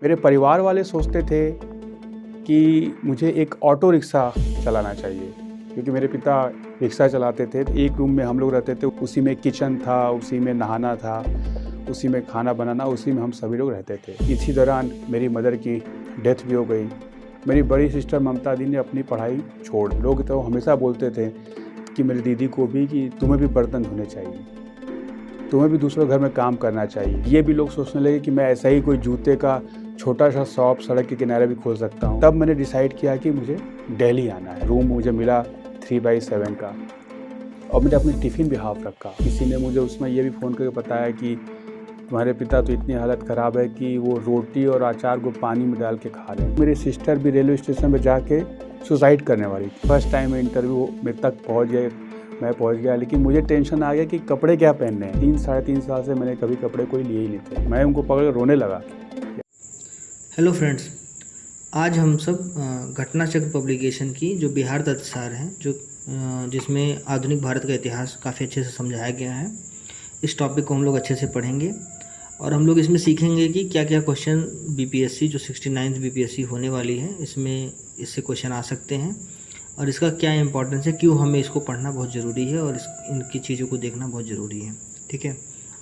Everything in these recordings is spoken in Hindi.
मेरे परिवार वाले सोचते थे कि मुझे एक ऑटो रिक्शा चलाना चाहिए, क्योंकि मेरे पिता रिक्शा चलाते थे। एक रूम में हम लोग रहते थे, उसी में किचन था, उसी में नहाना था, उसी में खाना बनाना, उसी में हम सभी लोग रहते थे। इसी दौरान मेरी मदर की डेथ भी हो गई। मेरी बड़ी सिस्टर ममता दी ने अपनी पढ़ाई छोड़, लोग तो हमेशा बोलते थे कि मेरी दीदी को भी कि तुम्हें भी बर्तन धोने चाहिए, तुम्हें भी दूसरों घर में काम करना चाहिए। ये भी लोग सोचने लगे कि मैं ऐसा ही कोई जूते का छोटा सा शॉप सड़क के किनारे भी खोल सकता हूँ। तब मैंने डिसाइड किया कि मुझे दिल्ली आना है। रूम मुझे मिला 3x7 का, और मैंने अपनी टिफ़िन भी हाफ रखा। किसी ने मुझे उसमें ये भी फ़ोन करके बताया कि तुम्हारे पिता तो इतनी हालत ख़राब है कि वो रोटी और अचार को पानी में डाल के खा रहे हैं। मेरी सिस्टर भी रेलवे स्टेशन पर जाके सुसाइड करने वाली थी। फर्स्ट टाइम इंटरव्यू में तक पहुँच गए, मैं पहुंच गया, लेकिन मुझे टेंशन आ गया कि कपड़े क्या पहनने हैं। 3-3.5 साल से मैंने कभी कपड़े कोई लिए ही नहीं थे। मैं उनको पकड़ रोने लगा। हेलो फ्रेंड्स, आज हम सब घटना चक्र पब्लिकेशन की जो बिहार दत्तसार है, जिसमें आधुनिक भारत का इतिहास काफ़ी अच्छे से समझाया गया है, इस टॉपिक को हम लोग अच्छे से पढ़ेंगे और हम लोग इसमें सीखेंगे कि क्या क्या क्वेश्चन बीपीएससी जो 69वीं बीपीएससी होने वाली है इससे क्वेश्चन आ सकते हैं और इसका क्या इंपॉर्टेंस है, क्यों हमें इसको पढ़ना बहुत ज़रूरी है और इनकी चीज़ों को देखना बहुत ज़रूरी है। ठीक है,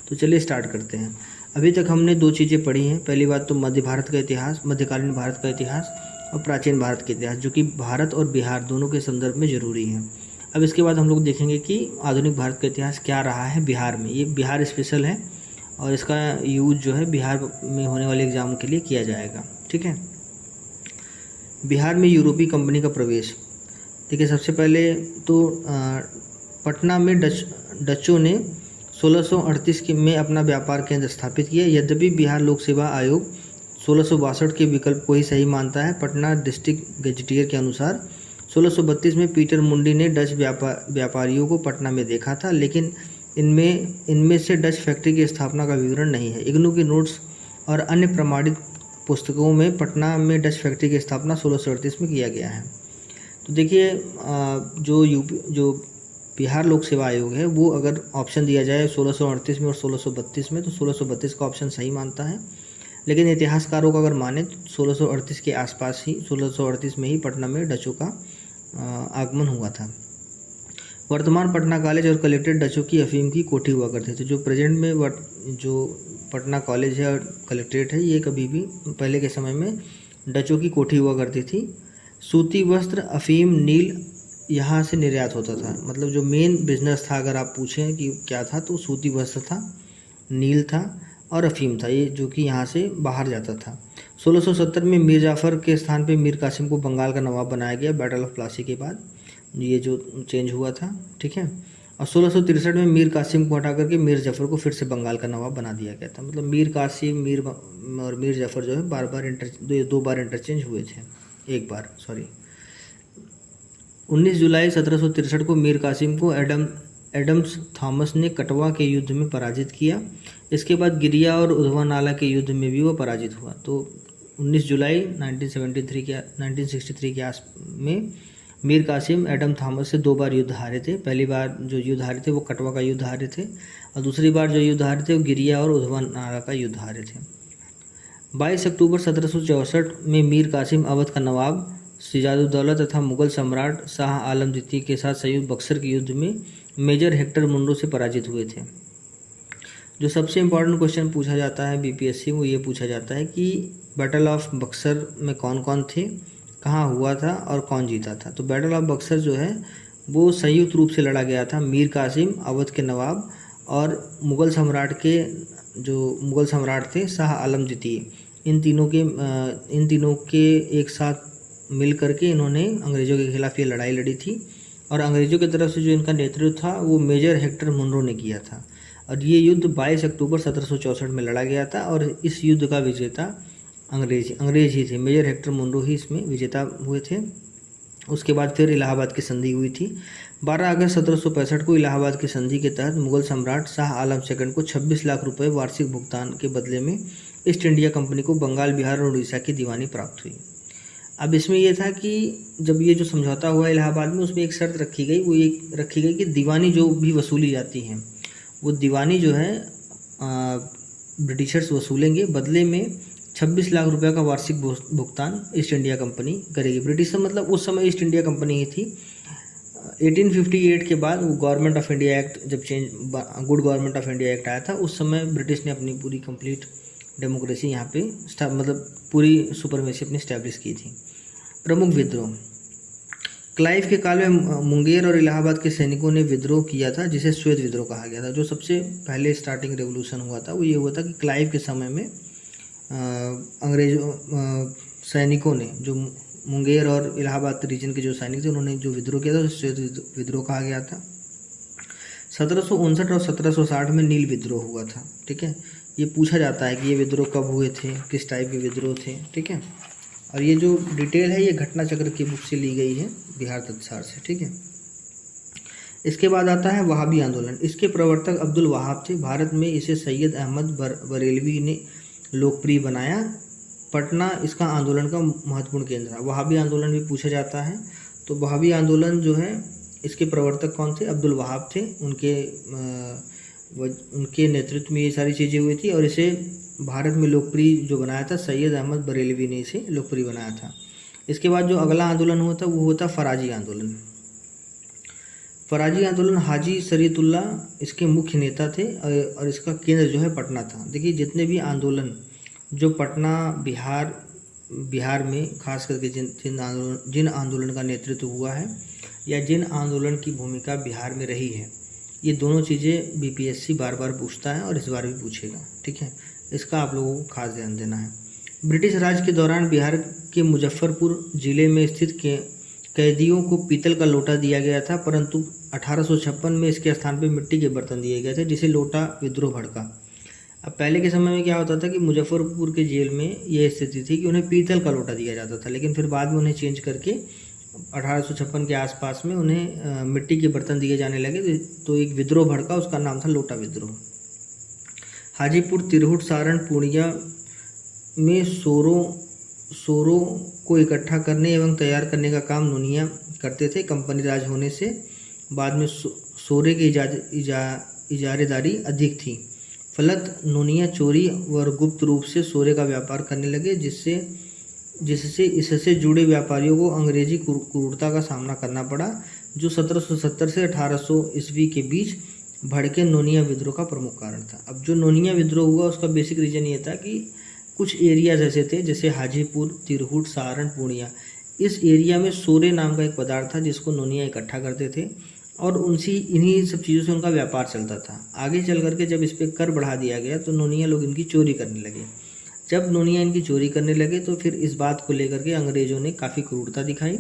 तो चलिए स्टार्ट करते हैं। अभी तक हमने दो चीज़ें पढ़ी हैं। पहली बात तो मध्य भारत का इतिहास, मध्यकालीन भारत का इतिहास और प्राचीन भारत का इतिहास, जो कि भारत और बिहार दोनों के संदर्भ में ज़रूरी है। अब इसके बाद हम लोग देखेंगे कि आधुनिक भारत का इतिहास क्या रहा है बिहार में। ये बिहार स्पेशल है और इसका यूज जो है बिहार में होने वाले एग्जाम के लिए किया जाएगा। ठीक है, बिहार में यूरोपीय कंपनी का प्रवेश। देखिए, सबसे पहले तो पटना में डचों ने 1638 में अपना व्यापार केंद्र स्थापित किया। यद्यपि बिहार लोक सेवा आयोग 1662 के विकल्प को ही सही मानता है। पटना डिस्ट्रिक्ट गजेटियर के अनुसार 1632 में पीटर मुंडी ने डच व्यापारियों को पटना में देखा था, लेकिन इनमें से डच फैक्ट्री की स्थापना का विवरण नहीं है। इग्नू के नोट्स और अन्य प्रमाणित पुस्तकों में पटना में डच फैक्ट्री की स्थापना 1638 में किया गया है। तो देखिए, जो बिहार लोक सेवा आयोग है, वो अगर ऑप्शन दिया जाए 1638 में और 1632 में, तो 1632 का ऑप्शन सही मानता है। लेकिन इतिहासकारों का अगर माने तो 1638 के आसपास ही, 1638 में ही पटना में डचों का आगमन हुआ था। वर्तमान पटना कॉलेज और कलेक्ट्रेट डचों की अफीम की कोठी हुआ करते थे। जो प्रेजेंट में जो पटना कॉलेज है और कलेक्ट्रेट है, ये कभी भी पहले के समय में डचों की कोठी हुआ करती थी। सूती वस्त्र, अफीम, नील यहाँ से निर्यात होता था। मतलब जो मेन बिजनेस था, अगर आप पूछें कि क्या था, तो सूती वस्त्र था, नील था और अफीम था, ये जो कि यहाँ से बाहर जाता था। 1670 में मीर जाफ़र के स्थान पे मीर कासिम को बंगाल का नवाब बनाया गया। बैटल ऑफ प्लासी के बाद ये जो चेंज हुआ था। ठीक है, और 1663 में मीर कासिम को हटा करके मीर जाफ़र को फिर से बंगाल का नवाब बना दिया गया था। मतलब मीर कासिम और मीर जाफ़र जो है दो बार इंटरचेंज हुए थे, एक बार, सॉरी। 19 जुलाई 1763 को मीर कासिम को एडम्स थॉमस ने कटवा के युद्ध में पराजित किया। इसके बाद गिरिया और उधवा नाला के युद्ध में भी वो पराजित हुआ। तो 19 जुलाई 1963 के आस में मीर कासिम एडम थॉमस से दो बार युद्ध हारे थे। पहली बार जो युद्ध हारे थे वो कटवा का युद्ध हारे थे, और दूसरी बार जो युद्ध हारे थे वो गिरिया और उधवा नाला का युद्ध हारे थे। 22 अक्टूबर 1764 में मीर कासिम अवध का नवाब सिराजुद्दौला तथा मुगल सम्राट शाह आलम द्वितीय के साथ संयुक्त बक्सर के युद्ध में मेजर हेक्टर मुनरो से पराजित हुए थे। जो सबसे इम्पोर्टेंट क्वेश्चन पूछा जाता है बीपीएससी, वो ये पूछा जाता है कि बैटल ऑफ बक्सर में कौन कौन थे, कहाँ हुआ था और कौन जीता था। तो बैटल ऑफ बक्सर जो है वो संयुक्त रूप से लड़ा गया था। मीर कासिम, अवध के नवाब और मुगल सम्राट थे शाह आलम द्वितीय, इन तीनों के एक साथ मिल करके इन्होंने अंग्रेज़ों के खिलाफ ये लड़ाई लड़ी थी। और अंग्रेज़ों की तरफ से जो इनका नेतृत्व था वो मेजर हेक्टर मुनरो ने किया था। और ये युद्ध 22 अक्टूबर 1764 में लड़ा गया था और इस युद्ध का विजेता अंग्रेज ही थे। मेजर हेक्टर मुनरो ही इसमें विजेता हुए थे। उसके बाद फिर इलाहाबाद की संधि हुई थी। 12 अगस्त 1765 को इलाहाबाद की संधि के तहत मुगल सम्राट शाह आलम सेकंड को 26 लाख रुपए वार्षिक भुगतान के बदले में ईस्ट इंडिया कंपनी को बंगाल, बिहार और उड़ीसा की दीवानी प्राप्त हुई। अब इसमें यह था कि जब ये जो समझौता हुआ इलाहाबाद में, उसमें एक शर्त रखी गई, वो ये रखी गई कि दीवानी जो भी वसूली जाती है वो दीवानी जो है ब्रिटिशर्स वसूलेंगे, बदले में 26 लाख रुपए का वार्षिक भुगतान ईस्ट इंडिया कंपनी करेगी। ब्रिटिश मतलब उस समय ईस्ट इंडिया कंपनी ही थी। 1858 के बाद वो गवर्नमेंट ऑफ इंडिया एक्ट जब good government of India act आया था, उस समय ब्रिटिश ने अपनी पूरी कंप्लीट डेमोक्रेसी यहाँ पे मतलब पूरी सुपरमेसी अपनी स्टैब्लिश की थी। प्रमुख विद्रोह। क्लाइव के काल में मुंगेर और इलाहाबाद के सैनिकों ने विद्रोह किया था, जिसे श्वेत विद्रोह कहा गया था। जो सबसे पहले स्टार्टिंग रेवोल्यूशन हुआ था वो ये हुआ था कि क्लाइव के समय में अंग्रेजों सैनिकों ने, जो मुंगेर और इलाहाबाद रीजन के जो सैनिक थे, उन्होंने जो विद्रोह किया था उसे श्वेत विद्रोह कहा गया था। 1759 और 1760 में नील विद्रोह हुआ था। ठीक है, ये पूछा जाता है कि ये विद्रोह कब हुए थे, किस टाइप के विद्रोह थे। ठीक है, और ये जो डिटेल है ये घटना चक्र की बुक से ली गई है, बिहार तत्सार से। ठीक है, इसके बाद आता है वहाबी आंदोलन। इसके प्रवर्तक अब्दुल वहाब थे। भारत में इसे सैयद अहमद बरेलवी ने लोकप्रिय बनाया। पटना इसका आंदोलन का महत्वपूर्ण केंद्र है। वहाबी आंदोलन भी पूछा जाता है। तो वहाबी आंदोलन जो है इसके प्रवर्तक कौन थे? अब्दुल वहाब थे। उनके नेतृत्व में ये सारी चीज़ें हुई थी और इसे भारत में लोकप्रिय जो बनाया था सैयद अहमद बरेलवी ने इसे लोकप्रिय बनाया था। इसके बाद जो अगला आंदोलन हुआ था वो होता फराजी आंदोलन। फराजी आंदोलन हाजी शरीयतुल्लाह इसके मुख्य नेता थे और इसका केंद्र जो है पटना था। देखिए, जितने भी आंदोलन जो पटना बिहार में खास करके जिन आंदोलन का नेतृत्व हुआ है या जिन आंदोलन की भूमिका बिहार में रही है, ये दोनों चीज़ें बीपीएससी बार बार पूछता है और इस बार भी पूछेगा। ठीक है, इसका आप लोगों को खास ध्यान देना है। ब्रिटिश राज के दौरान बिहार के मुजफ्फरपुर जिले में स्थित कैदियों को पीतल का लोटा दिया गया था, परंतु 1856 में इसके स्थान पर मिट्टी के बर्तन दिए गए थे, जिसे लोटा विद्रोह भड़का। अब पहले के समय में क्या होता था कि मुजफ्फरपुर के जेल में ये स्थिति थी कि उन्हें पीतल का लोटा दिया जाता था, लेकिन फिर बाद में उन्हें चेंज करके 1856 के आसपास में उन्हें मिट्टी के बर्तन दिए जाने लगे। तो एक विद्रोह भड़का, उसका नाम था लोटा विद्रोह। हाजीपुर, तिरहुट, सारण, पूर्णिया में सोरों को इकट्ठा करने एवं तैयार करने का काम नोनिया करते थे। कंपनी राज होने से बाद में सोरे की इजारेदारी अधिक थी, फलत नोनिया चोरी व गुप्त रूप से सोरे का व्यापार करने लगे, जिससे इससे जुड़े व्यापारियों को अंग्रेजी क्रूरता का सामना करना पड़ा, जो 1770 से 1800 ईस्वी के बीच भड़के नोनिया विद्रोह का प्रमुख कारण था। अब जो नोनिया विद्रोह हुआ उसका बेसिक रीजन ये था कि कुछ एरियाज ऐसे थे जैसे हाजीपुर, तिरहुट, सारण, पूर्णिया, इस एरिया में सोरे नाम का एक पदार्थ था जिसको नोनिया इकट्ठा करते थे और इन्हीं सब चीज़ों से उनका व्यापार चलता था। आगे चल करके जब इस पर कर बढ़ा दिया गया तो नोनिया लोग इनकी चोरी करने लगे। जब नोनिया इनकी चोरी करने लगे तो फिर इस बात को लेकर के अंग्रेजों ने काफ़ी क्रूरता दिखाई।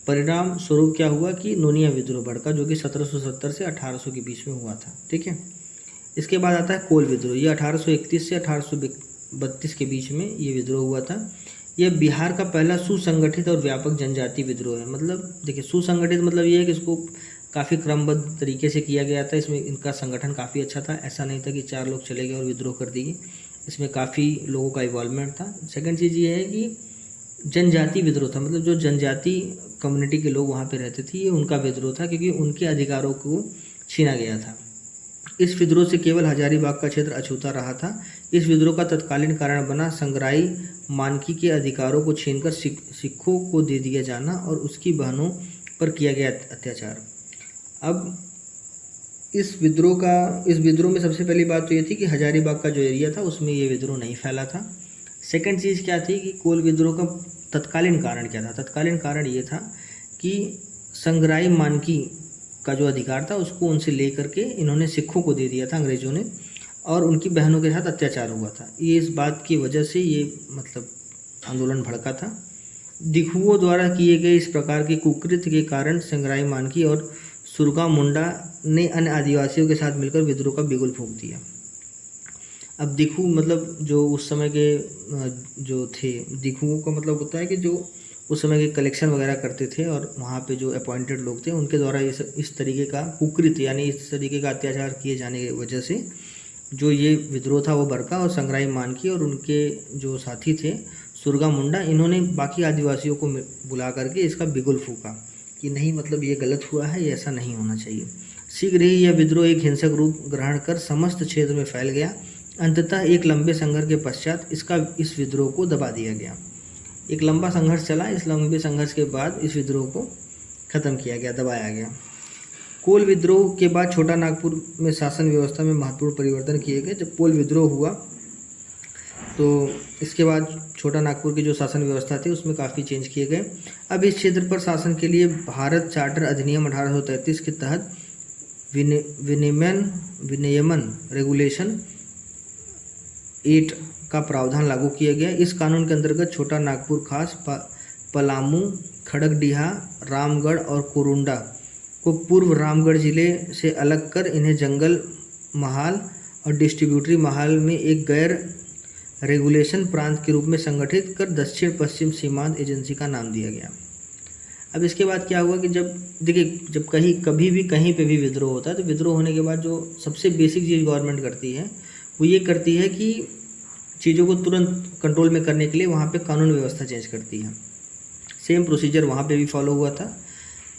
परिणाम स्वरूप क्या हुआ कि नोनिया विद्रोह भड़का, जो कि 1770 से 1800 के बीच में हुआ था। ठीक है, इसके बाद आता है कोल विद्रोह। ये 1831 से 1832 के बीच में ये विद्रोह हुआ था। यह बिहार का पहला सुसंगठित और व्यापक जनजातीय विद्रोह है। मतलब देखिए, सुसंगठित मतलब ये है कि इसको काफ़ी क्रमबद्ध तरीके से किया गया था। इसमें इनका संगठन काफ़ी अच्छा था। ऐसा नहीं था कि 4 लोग चले गए और विद्रोह कर दिए। इसमें काफ़ी लोगों का इन्वॉल्वमेंट था। सेकंड चीज़ ये है कि जनजाति विद्रोह था, मतलब जो जनजाति कम्युनिटी के लोग वहाँ पे रहते थे, ये उनका विद्रोह था क्योंकि उनके अधिकारों को छीना गया था। इस विद्रोह से केवल हजारीबाग का क्षेत्र अछूता रहा था। इस विद्रोह का तत्कालीन कारण बना संग्राही मानकी के अधिकारों को छीनकर सिखों को दे दिया जाना और उसकी बहनों पर किया गया अत्याचार। अब इस विद्रोह में सबसे पहली बात तो ये थी कि हजारीबाग का जो एरिया था उसमें ये विद्रोह नहीं फैला था। सेकंड चीज़ क्या थी कि कोल विद्रोह का तत्कालीन कारण क्या था? तत्कालीन कारण ये था कि संग्राही मानकी का जो अधिकार था उसको उनसे ले करके इन्होंने सिखों को दे दिया था अंग्रेजों ने, और उनकी बहनों के साथ अत्याचार हुआ था। ये इस बात की वजह से ये मतलब आंदोलन भड़का था। दिखुओं द्वारा किए गए इस प्रकार के कुकृत्य के कारण संग्राही मानकी और सुरगा मुंडा ने अन्य आदिवासियों के साथ मिलकर विद्रोह का बिगुल फूंक दिया। अब दिखू मतलब जो उस समय के जो थे, दिखुओं का मतलब होता है कि जो उस समय के कलेक्शन वगैरह करते थे और वहाँ पे जो अपॉइंटेड लोग थे उनके द्वारा इस तरीके का कुकृत्य यानी इस तरीके का अत्याचार किए जाने की वजह से जो ये विद्रोह था वो भड़का, और संग्राही मानकी और उनके जो साथी थे सुरगा मुंडा, इन्होंने बाकी आदिवासियों को बुला करके इसका बिगुल फूका कि नहीं, मतलब ये गलत हुआ है, ये ऐसा नहीं होना चाहिए। शीघ्र ही यह विद्रोह एक हिंसक रूप ग्रहण कर समस्त क्षेत्र में फैल गया। अंततः एक लंबे संघर्ष के पश्चात इस विद्रोह को दबा दिया गया। एक लंबा संघर्ष चला, इस लंबे संघर्ष के बाद इस विद्रोह को खत्म किया गया, दबाया गया। कोल विद्रोह के बाद छोटा नागपुर में शासन व्यवस्था में महत्वपूर्ण परिवर्तन किए गए। जब कोल विद्रोह हुआ तो इसके बाद छोटा नागपुर की जो शासन व्यवस्था थी उसमें काफ़ी चेंज किए गए। अब इस क्षेत्र पर शासन के लिए भारत चार्टर अधिनियम 1833 के तहत विनियमन रेगुलेशन 8 का प्रावधान लागू किया गया। इस कानून के अंतर्गत छोटा नागपुर, खास पलामू, खड़गडिहा, रामगढ़ और कोरुंडा को पूर्व रामगढ़ जिले से अलग कर इन्हें जंगल महाल और डिस्ट्रीब्यूटरी महाल में एक गैर रेगुलेशन प्रांत के रूप में संगठित कर दक्षिण पश्चिम सीमांत एजेंसी का नाम दिया गया। अब इसके बाद क्या हुआ कि जब कभी भी कहीं पे भी विद्रोह होता है तो विद्रोह होने के बाद जो सबसे बेसिक चीज़ गवर्नमेंट करती है वो ये करती है कि चीज़ों को तुरंत कंट्रोल में करने के लिए वहाँ पे कानून व्यवस्था चेंज करती है। सेम प्रोसीजर वहाँ पे भी फॉलो हुआ था।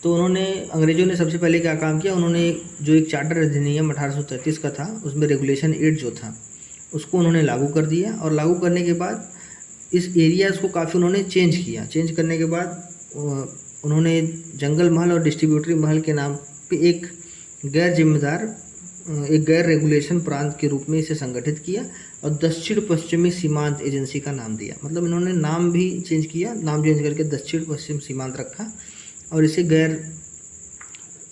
तो अंग्रेज़ों ने सबसे पहले क्या काम किया, उन्होंने जो एक चार्टर अधिनियम 1833 का था उसमें रेगुलेशन 8 जो था उसको उन्होंने लागू कर दिया। और लागू करने के बाद इस एरियाज़ को काफ़ी उन्होंने चेंज किया। चेंज करने के बाद उन्होंने जंगल महल और डिस्ट्रीब्यूटरी महल के नाम पे एक गैर रेगुलेशन प्रांत के रूप में इसे संगठित किया और दक्षिण पश्चिमी सीमांत एजेंसी का नाम दिया। मतलब इन्होंने नाम भी चेंज किया, नाम चेंज करके दक्षिण पश्चिम सीमांत रखा और इसे गैर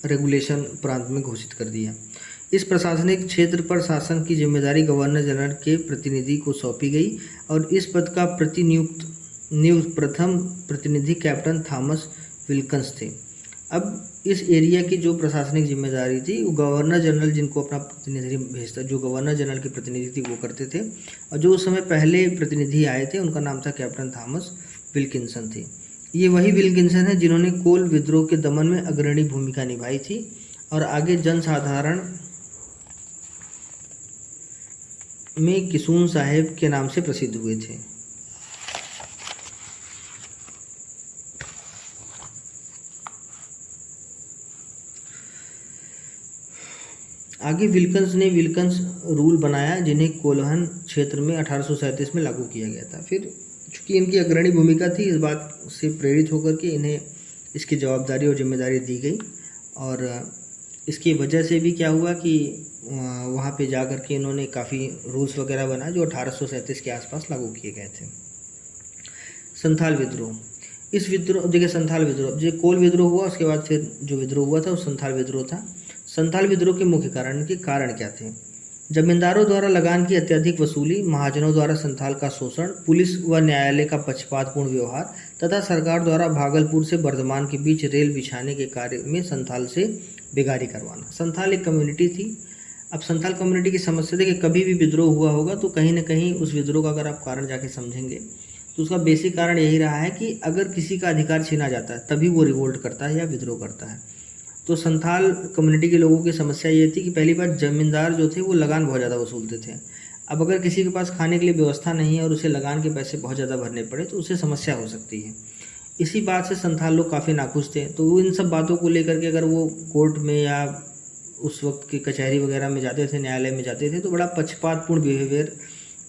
रेगुलेशन प्रांत में घोषित कर दिया। इस प्रशासनिक क्षेत्र पर शासन की जिम्मेदारी गवर्नर जनरल के प्रतिनिधि को सौंपी गई और इस पद का नियुक्त प्रथम प्रतिनिधि कैप्टन थॉमस विल्किंस थे। अब इस एरिया की जो प्रशासनिक जिम्मेदारी थी वो गवर्नर जनरल, जिनको अपना प्रतिनिधि भेजता, जो गवर्नर जनरल के प्रतिनिधि थी वो करते थे। और जो उस समय पहले प्रतिनिधि आए थे उनका नाम था कैप्टन थॉमस विल्किंसन थे। ये वही विल्किंसन है जिन्होंने कोल विद्रोह के दमन में अग्रणी भूमिका निभाई थी और आगे जनसाधारण में किसून साहेब के नाम से प्रसिद्ध हुए थे। आगे विल्किंस रूल बनाया जिन्हें कोल्हन क्षेत्र में 1837 में लागू किया गया था। फिर चूंकि इनकी अग्रणी भूमिका थी, इस बात से प्रेरित होकर के इन्हें इसकी जवाबदारी और जिम्मेदारी दी गई और इसकी वजह से भी क्या हुआ कि वहाँ पे जा कर के इन्होंने काफ़ी रूल्स वगैरह बनाए जो 1837 के आसपास लागू किए गए थे। संथाल विद्रोह, इस विद्रोह देखिए संथाल विद्रोह, जो कोल विद्रोह हुआ उसके बाद फिर जो विद्रोह हुआ था वो संथाल विद्रोह था। संथाल विद्रोह के मुख्य कारण क्या थे? जमींदारों द्वारा लगान की अत्यधिक वसूली, महाजनों द्वारा संथाल का शोषण, पुलिस व न्यायालय का पक्षपातपूर्ण व्यवहार तथा सरकार द्वारा भागलपुर से बर्धमान के बीच रेल बिछाने के कार्य में संथाल से बेगारी करवाना। संथाल एक कम्युनिटी थी। अब संथाल कम्युनिटी की समस्या थी कि कभी भी विद्रोह हुआ होगा तो कहीं ना कहीं उस विद्रोह का अगर आप कारण जाके समझेंगे तो उसका बेसिक कारण यही रहा है कि अगर किसी का अधिकार छीना जाता है तभी वो रिवोल्ट करता है या विद्रोह करता है। तो संथाल कम्युनिटी के लोगों की समस्या ये थी कि पहली बात जमींदार जो थे वो लगान बहुत ज़्यादा वसूलते थे। अब अगर किसी के पास खाने के लिए व्यवस्था नहीं है और उसे लगान के पैसे बहुत ज़्यादा भरने पड़े तो उसे समस्या हो सकती है। इसी बात से संथाल लोग काफ़ी नाखुश थे। तो वो इन सब बातों को लेकर के अगर वो कोर्ट में या उस वक्त की कचहरी वगैरह में जाते थे, न्यायालय में जाते थे तो बड़ा पक्षपातपूर्ण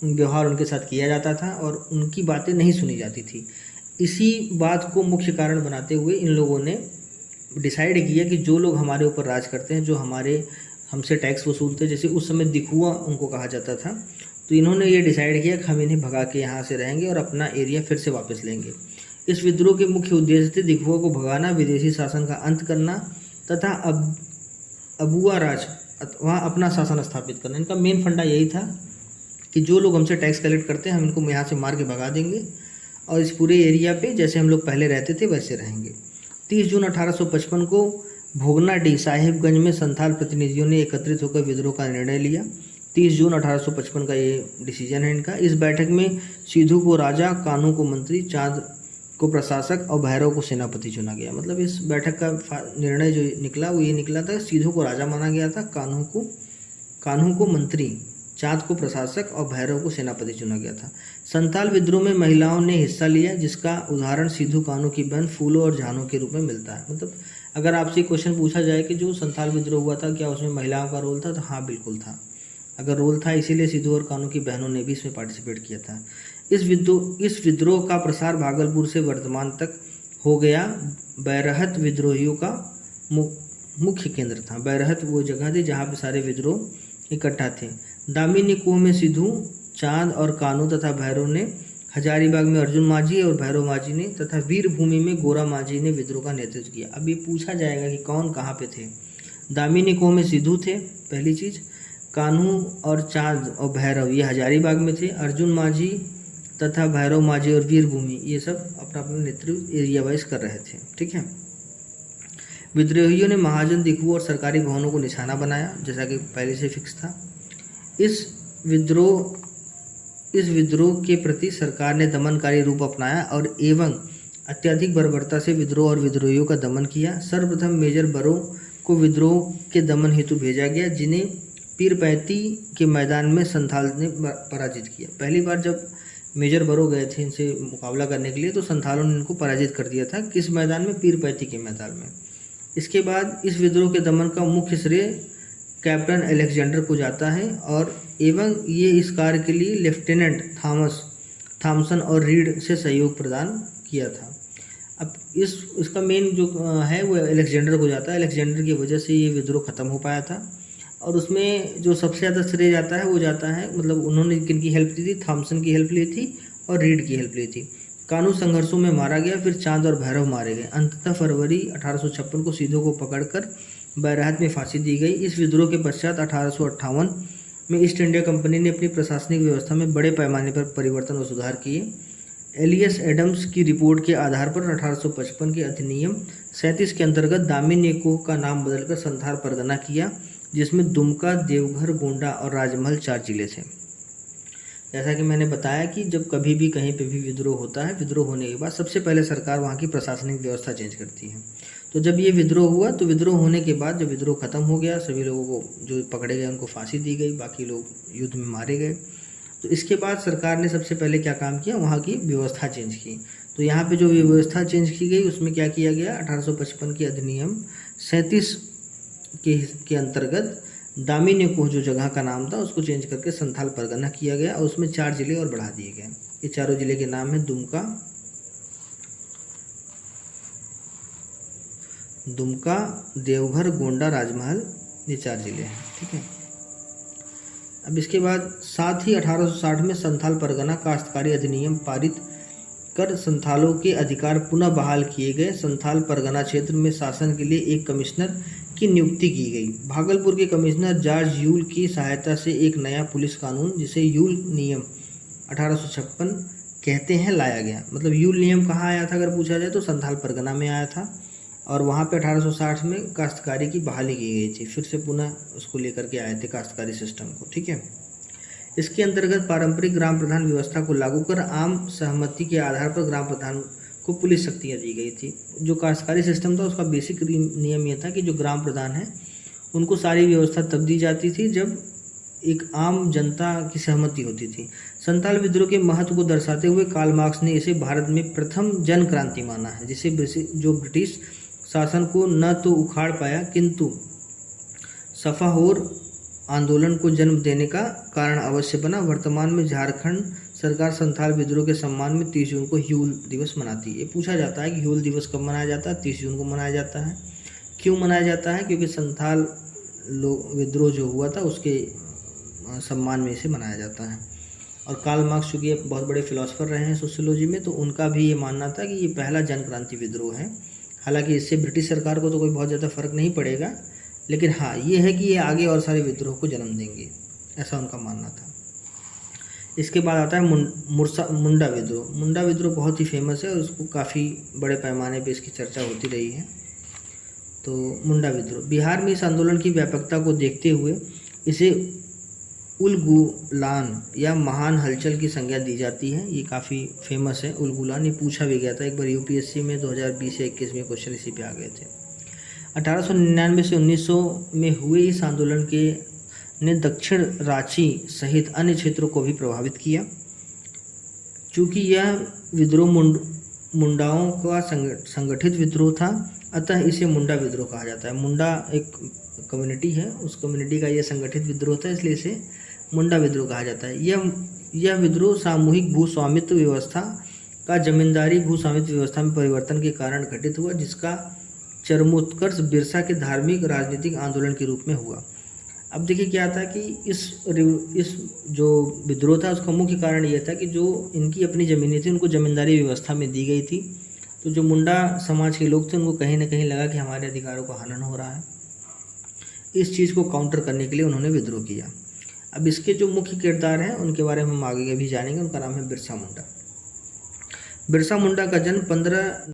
व्यवहार उनके साथ किया जाता था और उनकी बातें नहीं सुनी जाती थी। इसी बात को मुख्य कारण बनाते हुए इन लोगों ने डिसाइड किया कि जो लोग हमारे ऊपर राज करते हैं, जो हमसे टैक्स वसूलते हैं, जैसे उस समय दिखुआ उनको कहा जाता था, तो इन्होंने ये डिसाइड किया कि हम इन्हें भगा के यहाँ से रहेंगे और अपना एरिया फिर से वापस लेंगे। इस विद्रोह के मुख्य उद्देश्य थे दिखुआ को भगाना, विदेशी शासन का अंत करना तथा अबुआ राज वहाँ अपना शासन स्थापित करना। इनका मेन फंडा यही था कि जो लोग हमसे टैक्स कलेक्ट करते हैं हम इनको यहाँ से मार के भगा देंगे और इस पूरे एरिया पे जैसे हम लोग पहले रहते थे वैसे रहेंगे। 30 जून 1855 को भोगनाडीह साहिबगंज में संथाल प्रतिनिधियों ने एकत्रित होकर विद्रोह का निर्णय लिया। 30 जून 1855 का ये डिसीजन है इनका। इस बैठक में सिद्धू को राजा, कान्हू को मंत्री, चांद को प्रशासक और भैरव को सेनापति चुना गया। मतलब इस बैठक का निर्णय जो निकला वो ये निकला था, सिद्धू को राजा माना गया था, कान्हू को मंत्री, चांद को प्रशासक और भैरव को सेनापति चुना गया था। संथाल विद्रोह में महिलाओं ने हिस्सा लिया जिसका उदाहरण सिद्धू कान्हू की बहन फूलो और झानो के रूप में मिलता है। मतलब अगर आपसे क्वेश्चन पूछा जाए कि जो संथाल विद्रोह हुआ था क्या उसमें महिलाओं का रोल था, तो हाँ बिल्कुल था। अगर रोल था, इसीलिए सिद्धू और कानू की बहनों ने भी इसमें पार्टिसिपेट किया था। इस विद्रोह का प्रसार भागलपुर से वर्धमान तक हो गया। बैरहत विद्रोहियों का मुख्य केंद्र था। बैरहत वो जगह थी जहाँ पे सारे विद्रोह इकट्ठा थे। दामिनी कुओं में सिद्धू, चांद और कानू तथा भैरव ने, हजारीबाग में अर्जुन माझी और भैरव माझी ने तथा वीरभूमि में गोरा माझी ने विद्रोह का नेतृत्व किया। अब ये पूछा जाएगा कि कौन कहाँ पे थे। दामिनी कुओं में सिद्धू थे, पहली चीज़। कान्हू और चांद और भैरव ये हजारीबाग में थे। अर्जुन माझी तथा भैरव माझी और वीरभूमि ये सब अपना अपना नेतृत्व एरिया वाइज कर रहे थे, ठीक है। विद्रोहियों ने महाजन, दिखुओं और सरकारी भवनों को निशाना बनाया, जैसा कि पहले से फिक्स था। इस विद्रोह के प्रति सरकार ने दमनकारी रूप अपनाया और एवं अत्यधिक बर्बरता से विद्रोह और विद्रोहियों का दमन किया। सर्वप्रथम मेजर बरो को विद्रोह के दमन हेतु भेजा गया, जिन्हें पीरपैती के मैदान में संथाल ने पराजित किया। पहली बार जब मेजर बरो गए थे इनसे मुकाबला करने के लिए, तो संथालों ने इनको पराजित कर दिया था। किस मैदान में? पीरपैती के मैदान में। इसके बाद इस विद्रोह के दमन का मुख्य श्रेय कैप्टन अलेक्जेंडर को जाता है और एवं ये इस कार्य के लिए लेफ्टिनेंट थॉमसन और रीड से सहयोग प्रदान किया था। अब इसका मेन जो है वो अलेक्जेंडर को जाता है। अलेक्जेंडर की वजह से ये विद्रोह खत्म हो पाया था और उसमें जो सबसे ज़्यादा श्रेय जाता है वो जाता है, मतलब उन्होंने किनकी हेल्प ली थी? थॉमसन की हेल्प ली थी और रीड की हेल्प ली थी। कानू संघर्षों में मारा गया, फिर चांद और भैरव मारे गए। अंततः फरवरी 1856 को सिद्धू को पकड़कर बैरहत में फांसी दी गई। इस विद्रोह के पश्चात 1858 में ईस्ट इंडिया कंपनी ने अपनी प्रशासनिक व्यवस्था में बड़े पैमाने पर परिवर्तन और सुधार किए। एलियस एडम्स की रिपोर्ट के आधार पर 1855 के अधिनियम 37 के अंतर्गत दामिनी कुओं का नाम बदलकर संथाल परगना किया, जिसमें दुमका, देवघर, गोंडा और राजमहल 4 जिले थे। जैसा कि मैंने बताया कि जब कभी भी कहीं पे भी विद्रोह होता है, विद्रोह होने के बाद सबसे पहले सरकार वहाँ की प्रशासनिक व्यवस्था चेंज करती है। तो जब ये विद्रोह हुआ, तो विद्रोह होने के बाद जब विद्रोह खत्म हो गया, सभी लोगों को जो पकड़े गए उनको फांसी दी गई, बाकी लोग युद्ध में मारे गए। तो इसके बाद सरकार ने सबसे पहले क्या काम किया? वहाँ की व्यवस्था चेंज की। तो यहाँ पे जो व्यवस्था चेंज की गई उसमें क्या किया गया? 1855 के अधिनियम 37 के अंतर्गत दामिनी कुओं जो जगह का नाम था उसको चेंज करके संथाल परगना किया गया और उसमें 4 जिले और बढ़ा दिए गए। ये चारों जिले के नाम है दुमका, देवघर, गोंडा, राजमहल, ये 4 जिले हैं, ठीक है। अब इसके बाद साथ ही 1860 में संथाल परगना काश्तकारी अधिनियम पारित कर संथालों के अधिकार पुनः बहाल किए गए। संथाल परगना क्षेत्र में शासन के लिए एक कमिश्नर की नियुक्ति की गई। भागलपुर के कमिश्नर जॉर्ज यूल की सहायता से एक नया पुलिस कानून, जिसे यूल नियम 1856 कहते हैं, लाया गया। मतलब यूल नियम कहाँ आया था अगर पूछा जाए तो संथाल परगना में आया था और वहाँ पे 1860 में काश्तकारी की बहाली की गई थी। फिर से पुनः उसको लेकर के आए थे काश्तकारी सिस्टम को, ठीक है। इसके अंतर्गत पारंपरिक ग्राम प्रधान व्यवस्था को लागू कर आम सहमति के आधार पर ग्राम प्रधान को पुलिस शक्तियाँ दी गई थी। जो काश्तकारी सिस्टम था उसका बेसिक नियम यह था कि जो ग्राम प्रधान है उनको सारी व्यवस्था तब दी जाती थी जब एक आम जनता की सहमति होती थी। संथाल विद्रोह के महत्व को दर्शाते हुए कार्ल मार्क्स ने इसे भारत में प्रथम जन क्रांति माना है, जिसे जो ब्रिटिश शासन को न तो उखाड़ पाया किंतु सफाहोर आंदोलन को जन्म देने का कारण अवश्य बना। वर्तमान में झारखंड सरकार संथाल विद्रोह के सम्मान में 30 जून को ह्यूल दिवस मनाती है। ये पूछा जाता है कि ह्यूल दिवस कब मनाया जाता है? 30 जून को मनाया जाता है। क्यों मनाया जाता है? क्योंकि संथाल विद्रोह जो हुआ था उसके सम्मान में इसे मनाया जाता है। और कार्ल मार्क्स चूँकि बहुत बड़े फिलोसफर रहे हैं सोशियोलॉजी में, तो उनका भी ये मानना था कि ये पहला जन क्रांति विद्रोह है। हालांकि इससे ब्रिटिश सरकार को तो कोई बहुत ज़्यादा फर्क नहीं पड़ेगा, लेकिन हाँ ये है कि ये आगे और सारे विद्रोह को जन्म देंगे, ऐसा उनका मानना था। इसके बाद आता है मुंडा विद्रोह। मुंडा विद्रोह बहुत ही फेमस है और उसको काफ़ी बड़े पैमाने पे इसकी चर्चा होती रही है। तो मुंडा विद्रोह बिहार में इस आंदोलन की व्यापकता को देखते हुए इसे उलगुलान या महान हलचल की संज्ञा दी जाती है। ये काफ़ी फेमस है उलगुलान। ये पूछा भी गया था एक बार यूपीएससी में 2020 या 21 में क्वेश्चन इसी पे आ गए थे। 1899 से 1900 में हुए इस आंदोलन ने दक्षिण रांची सहित अन्य क्षेत्रों को भी प्रभावित किया। चूँकि यह विद्रोह मुंडाओं का संगठित विद्रोह था, अतः इसे मुंडा विद्रोह कहा जाता है। मुंडा एक कम्युनिटी है, उस कम्युनिटी का यह संगठित विद्रोह था, इसलिए इसे मुंडा विद्रोह कहा जाता है। यह विद्रोह सामूहिक भूस्वामित्व व्यवस्था का जमींदारी भूस्वामित्व व्यवस्था में परिवर्तन के कारण घटित हुआ, जिसका चरमोत्कर्ष बिरसा के धार्मिक राजनीतिक आंदोलन के रूप में हुआ। अब देखिए क्या था कि इस जो विद्रोह था उसका मुख्य कारण यह था कि जो इनकी अपनी ज़मीनें थी उनको जमींदारी व्यवस्था में दी गई थी। तो जो मुंडा समाज के लोग थे उनको कहीं ना कहीं लगा कि हमारे अधिकारों का हनन हो रहा है। इस चीज़ को काउंटर करने के लिए उन्होंने विद्रोह किया। अब इसके जो मुख्य किरदार हैं उनके बारे में हम आगे भी जानेंगे। उनका नाम है बिरसा मुंडा। बिरसा मुंडा का जन्म 15